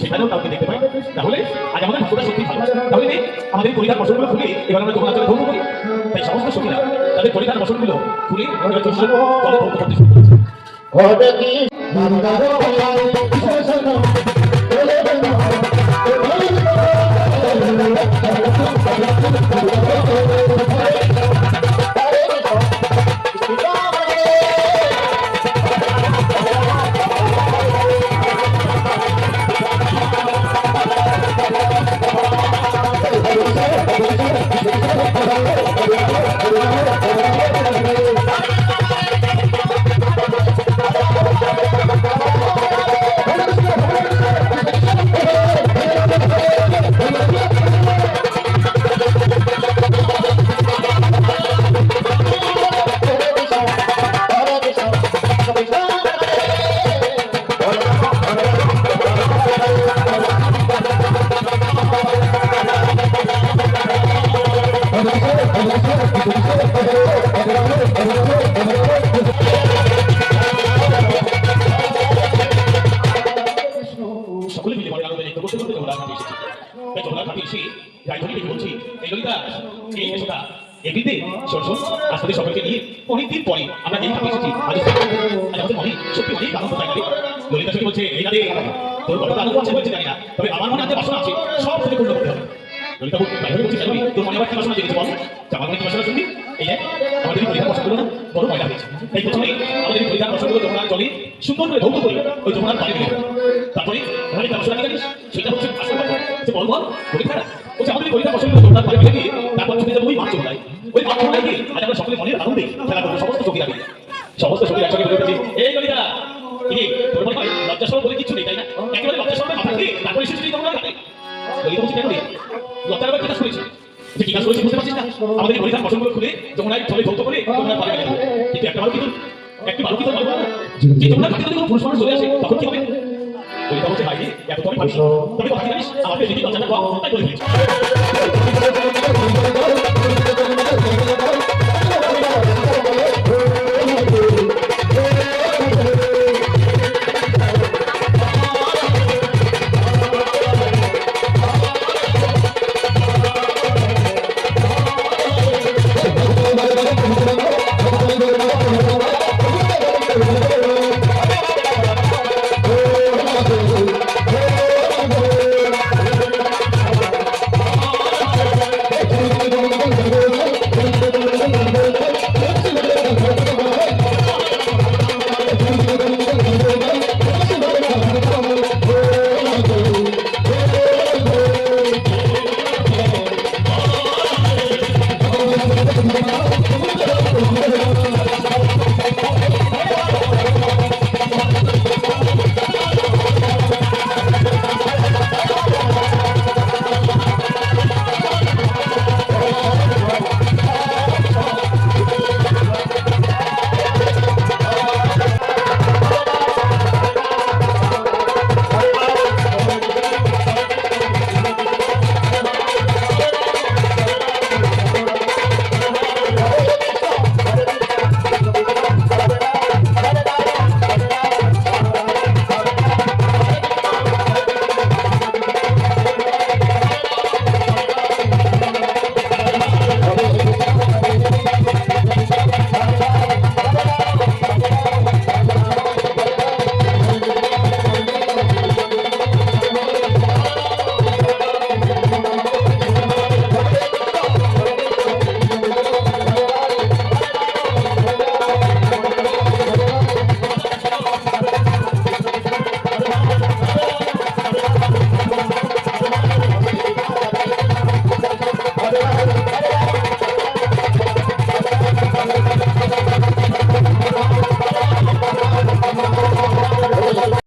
সেখানেও কাউকে দেখতে পাই। তাহলে আজ আমাদের ভাগ্যটা সত্যি ভালো। তাহলে আমাদের পরিবার ফসলগুলো খুলে এবার আমরা যখন ধৌত করি, তাই সমস্ত সখীরা তাদের পরিবার ফসলগুলো খুলে জলে ধৌত করতে শুরু করেছে। সকলে মিলে বড় আনন্দ করতে করতে জমলা ঘাটে এসেছি। তাই জমলা ঘাটে এসে রায়ধনী দেখে বলছি, এই ললিতা, এই এসোটা এমনিতে শোন শোন, আজ তোদের সকলকে নিয়ে অনেকদিন পরে আমরা এই ঘাটে এসেছি। আজ আমাদের মনে সত্যি অনেক আনন্দ তাই না? ললিতা সত্যি বলছে, এই রাতে তোর কত আনন্দ আছে বলছে জানি না, তবে আমার মনে আছে বাসনা আছে, সব থেকে পূর্ণ করতে হবে। ললিতা রায়ধনী বলছে, জানবি তোর মনে আবার কি বাসনা জেগেছে বল? আমার মনে কি বাসনা শুনবি? এই আমাদের পরিধান বসনগুলো না বড় ময়লা হয়েছে। এই প্রথমে আমাদের পরিধান বসনগুলো যমুনার জলে সুন্দর করে ধৌত করি, ওই যমুনার পানি দিলে তারপরে আমাদের বাসনা কি জানিস? সেটা হচ্ছে আসল কথা। বল বল বলি খারাপ বলছে, আমাদের পরিধান বসনগুলো যমুনার পানি ফেলে দিয়ে তারপর চলে যাবো ওই মাছ জমলায়। ওই মাছ জমলায় গিয়ে আজ আমরা সকলে মনের আনন্দে খেলা করবো। সমস্ত সখীরা মিলে সমস্ত সখী একসঙ্গে বলে উঠেছে, এই ললিতা, তোর মনে হয় লজ্জাসরম বলে কিছু নেই তাই না? একেবারে লজ্জাসরমে মাথা খেয়ে তারপরে এসেছিস যমুনার ঘাটে। ললিতা বলছে, কেন রে লজ্জার আবার কি কাজ করেছি? যে কি কাজ করেছি বুঝতে পারছিস না? আমাদের পরিধান বসনগুলো খুলে যমুনায় জলে ধৌত করে যমুনার পানি ফেলে দেবো। কিন্তু একটা ভালো কিন্তু ভালো যে যমুনার ঘাটে যদি কোনো পুরুষ মানুষ চলে আসে তখন কি হবে? ললিতা বলছে, ভাই এত তো আমি ভাবিস, তবে কথা জানিস আমাকে যদি লজ্জাটা পাও তাই বলে ফেলেছি।